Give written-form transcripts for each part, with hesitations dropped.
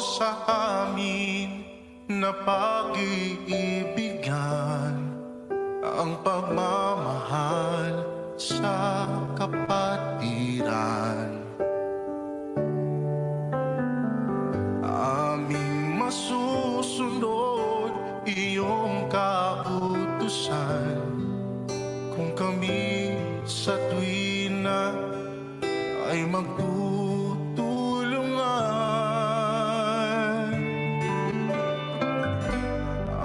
sa amin na pag-iibigan ang pagmamahal sa kapatiran. Aming masusunod iyong kautusan kung kami sa tuwina ay magtutulungan.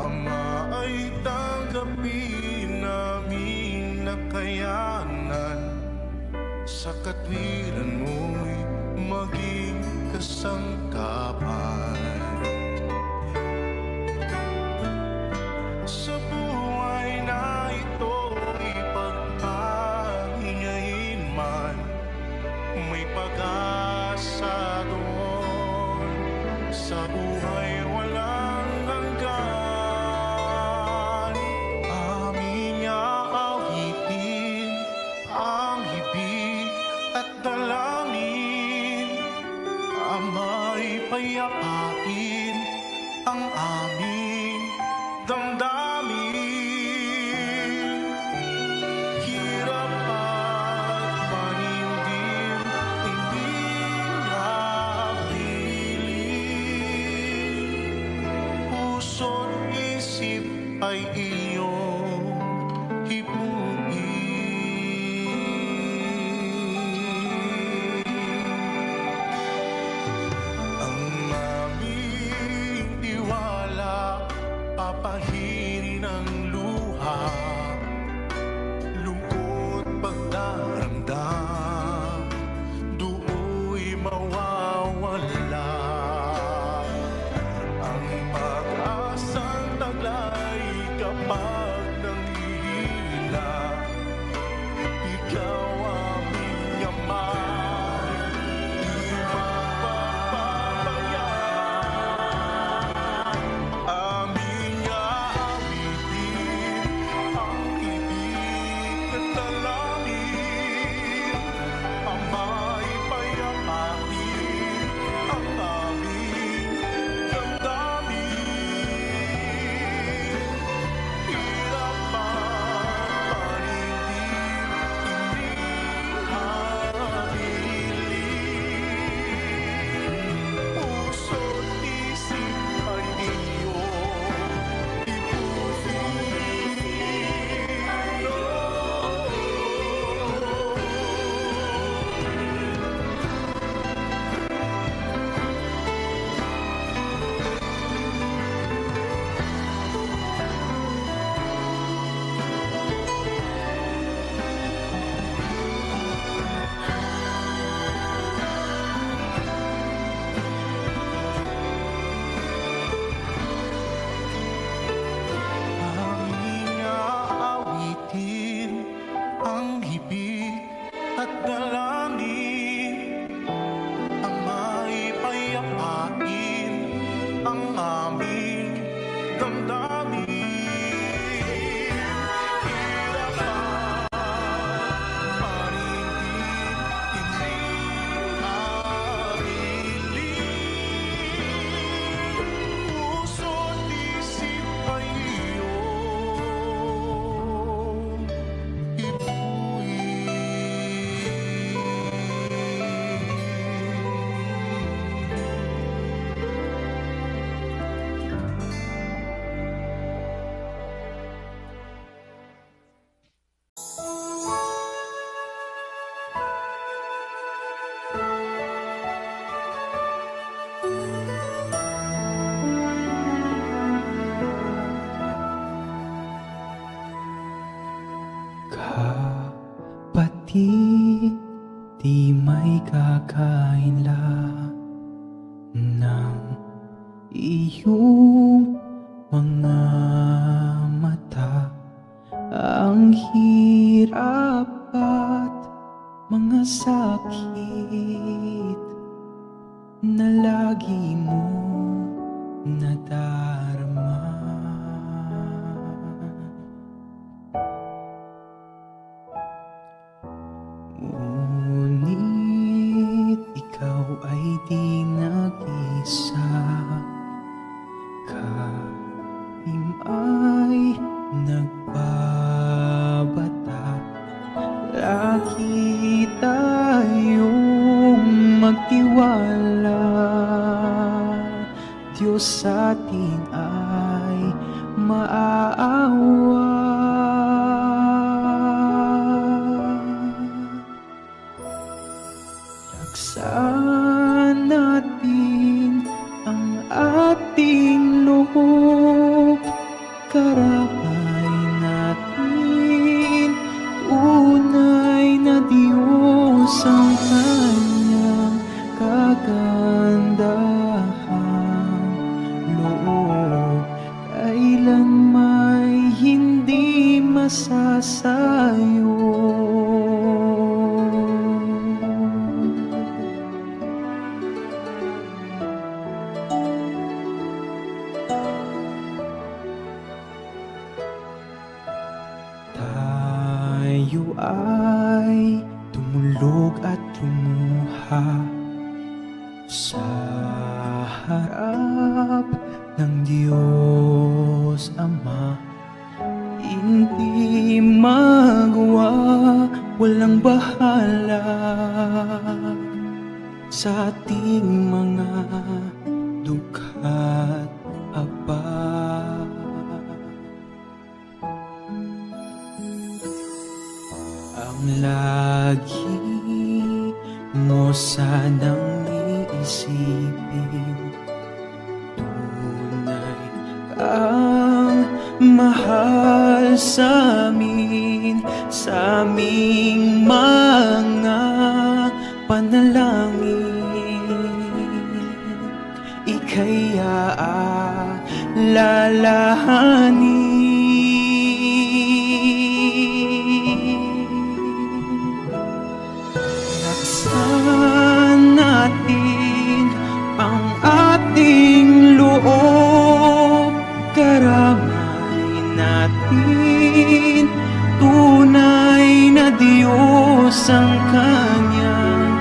Ama, ay tanggapin namin nakayanan sa katwiran mo'y maging kasangkapan. Sa buhay na ito ipagpahingahin man, may pag-asa doon sa buhay walang hanggan. Aming aawitin ang hibig at dalangin, Ama'y payapain ang aming damdamin. Hirap at panindim, hindi napiling. Puso't isip ay iyong hipuin. Ang aming tiwala, papahirin ang luha, lungkot pagdaramdam, do'y mawawala. Ang pag-asang taglay kapag nangihina, ikaw aming Ama, di magpapabayaan. Aming aawitin ang ibig at dalangin, Ama'y payapain ang aming damdamin. Hirap at panindim, hindi habilin. Puso't isip ay iyong aming aawitin ang hibig at dalangin, Ama'y payapain ang aming damdamin. Hirap at panindim, hindi habilin. Puso't isip ay iyong Kapatid, di may kakain lang ng iyong mga mata. Ang hirap at mga sakit na lagi mo nadarama. Ngunit ikaw ay di nag-isa. tiwala, Diyos sa atin ay maaawa. Laksan natin ang ating loob, karamay natin, tunay na Diyos ang kanyang kagandahang loob, kailan may hindi masasayo. Tayo ay tumulog at lumuha sa harap ng Diyos Ama. Hindi magawa, walang bahala sa ating mga dukha't aba. Ang lagi mo sanang iisipin, tunay kang mahal sa amin, sa aming mga panalangin. Ika'y aalalahanin. Laksan natin ang ating loob, karamay natin, tunay na Diyos ang kanyang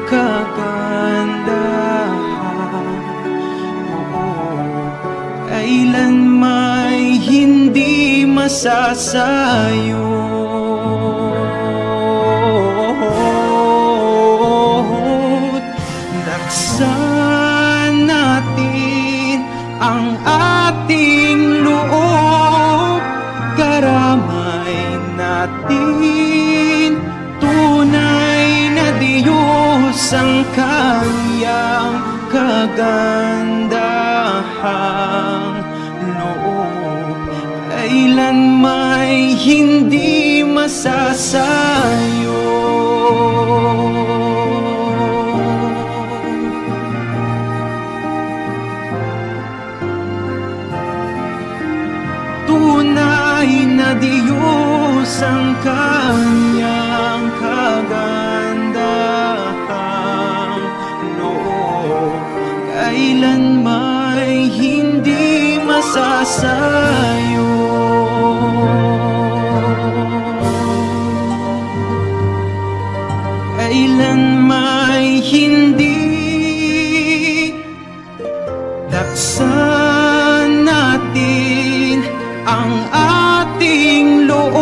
kagandahan. Kailan may hindi masasayo. Laksan natin ang ating loob, karamay natin, tunay na Diyos ang kanyang kagandahang loob, kailan may hindi masasayo. Tunay na Diyos ang kanyang kagandahang loob, kailan may hindi masasayo. Kailan may hindi. Laksan natin ang ating loob.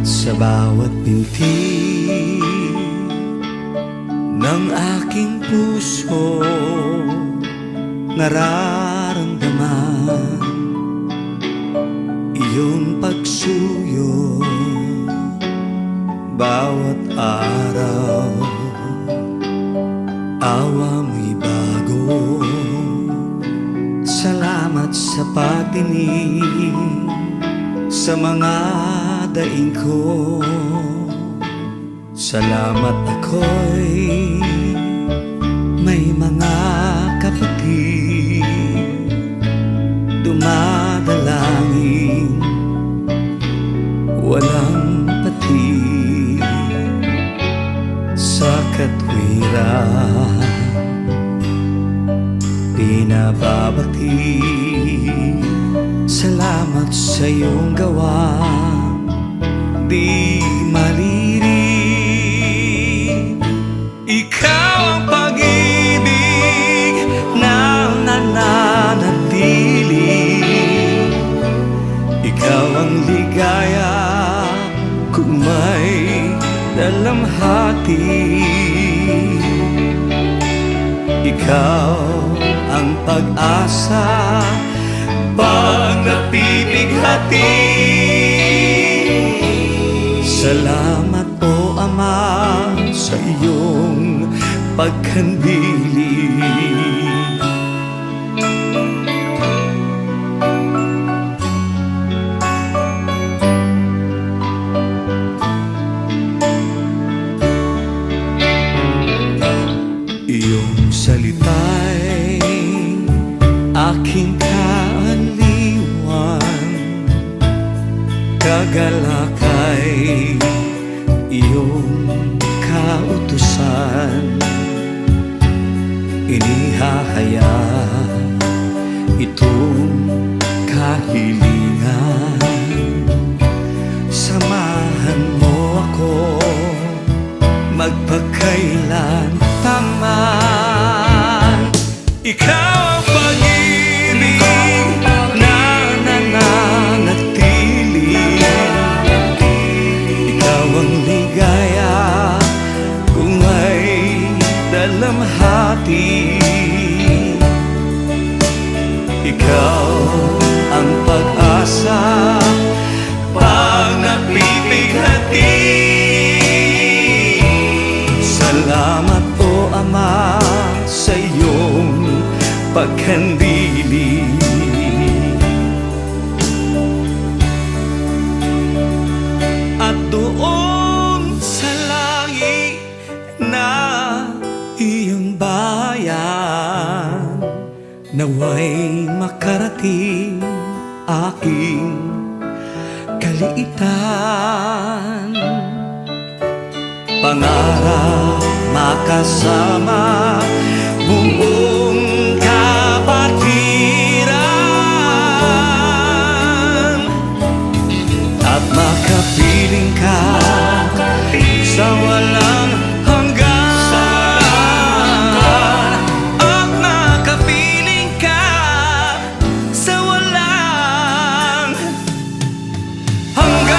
Sa bawat binti ng aking puso, nararamdaman iyong pagsuyo. Bawat araw, awa mo'y bago. Salamat sa pagdinig sa mga daing ko. Salamat ako'y may mga kapatid, dumadalangin, walang patid sa katwiran. pinababati. Salamat sa iyong gawa, di maririnig. Ikaw ang pag-ibig na nananatili. Ikaw ang ligaya kung may dalamhati. Ikaw ang pag-asa pag napipighati. Salamat po Ama sa iyong pagkandili. Iyong salita'y aking kaaliwan, kagalakay iyong kautusan. Inihahaya itong kahilingan. Samahan mo ako magpakailan taman. Ikaw ang pag-ibig na nananatili. Ikaw ang ligaya kung may dalamhati. Ikaw ang pag-asa pag napipighati. Salamat po Ama sa iyong pagkandili. At doon sa langit na iyong bayan, naway makarating aking kaliitan. Pangarap makasama buong kapatiran at makapiling ka sa walang hanggan. At makapiling ka sa walang hanggan.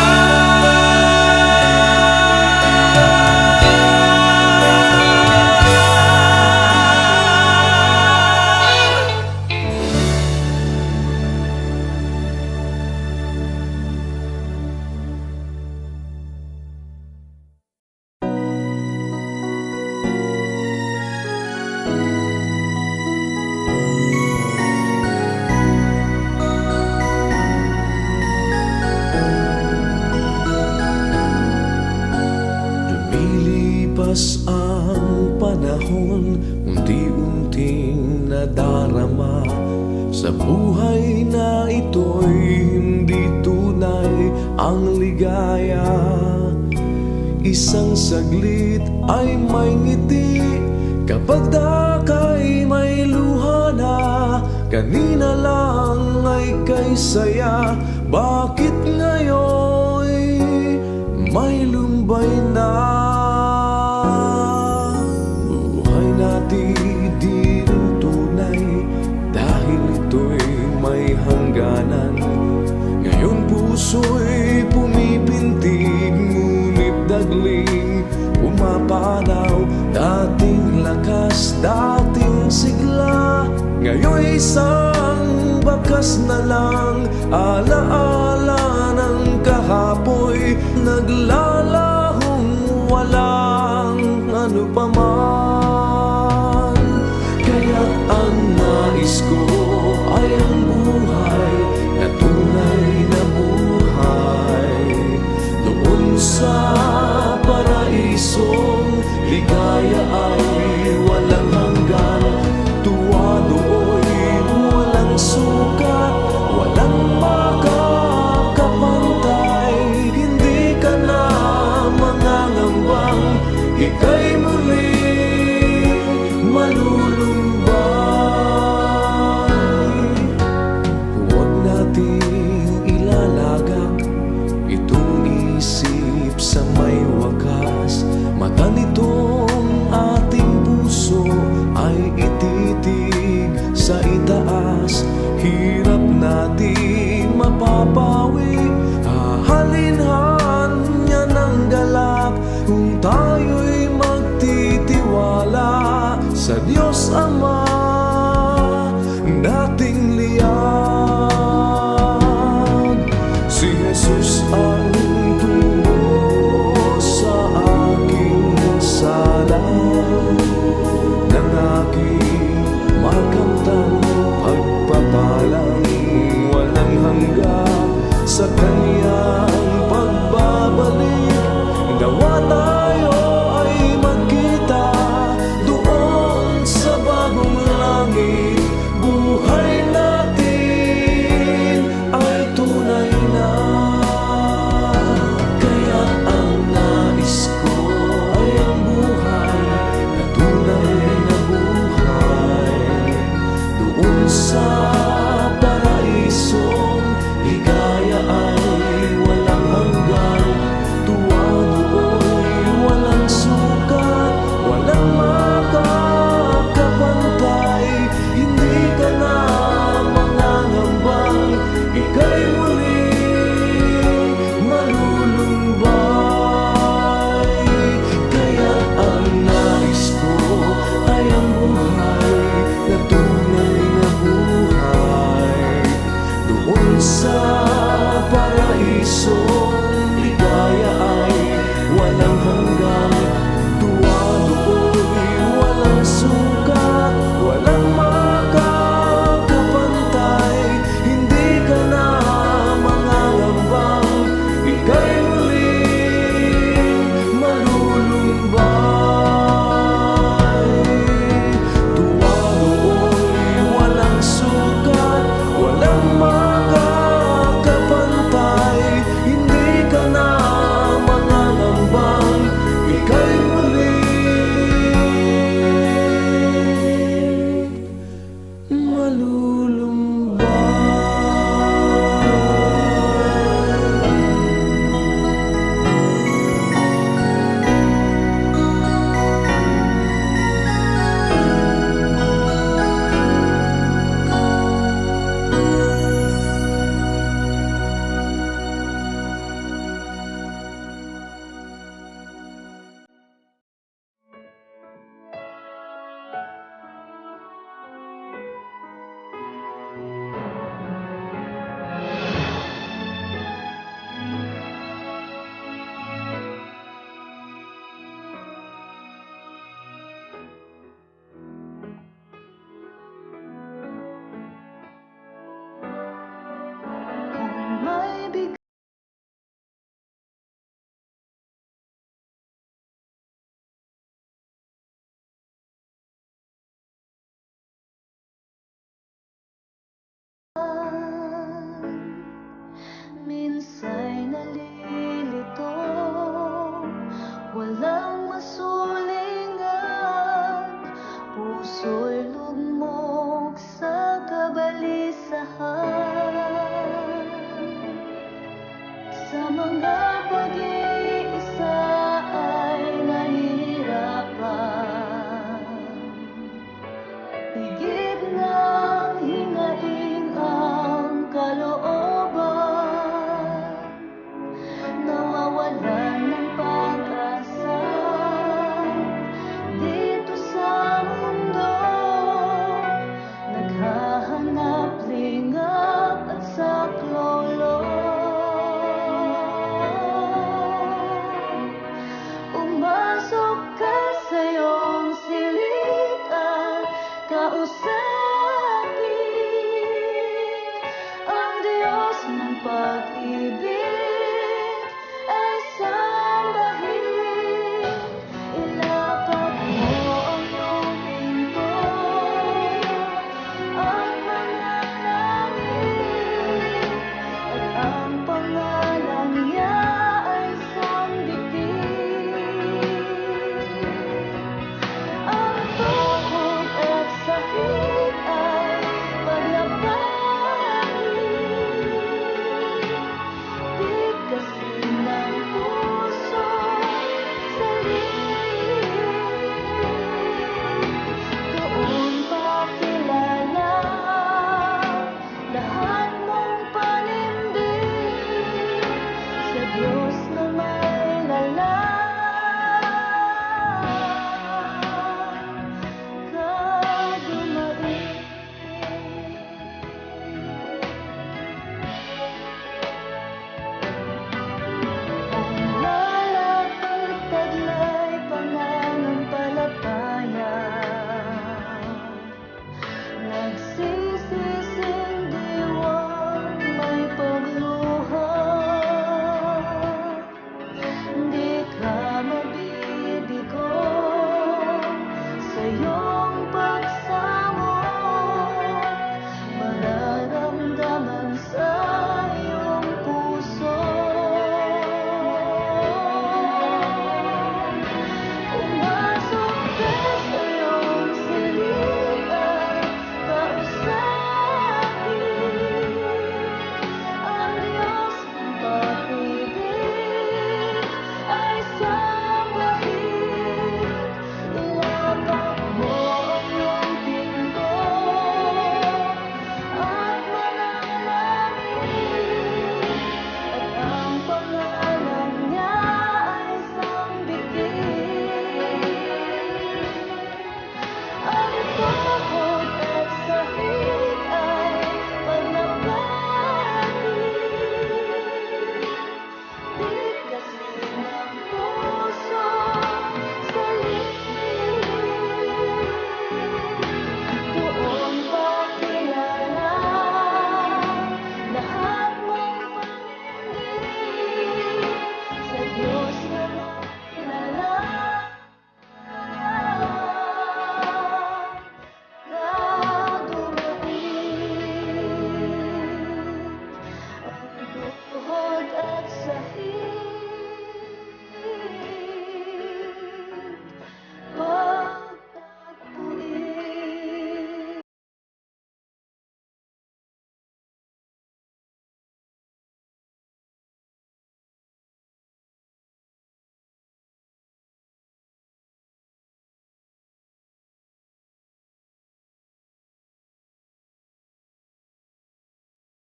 Lumilipas ang panahon, unti-unting nadarama sa buhay na ito'y hindi tunay ang ligaya. Isang saglit ay may ngiti, kapag daka'y may luha na. Kanina lang ay kay saya, bakit ngayon may lumbay na? Buhay natin di rin tunay, dahil ito'y may hangganan. Ngayon puso'y pumipintig, ngunit dagling pumapanaw. Dating lakas, dating sigla, ngayon'y isang bakas na lang. Alaala ng kahapoy, naglalahong walang ano pa man. Kaya't ang nais ko ay ang buhay na tunay na buhay, doon sa paraisong ligaya ay walang hanggan. Tuwa do'y walang sukat, walang makakapantay. Hindi ka na mangangambang ika'y muling malulumbay. sa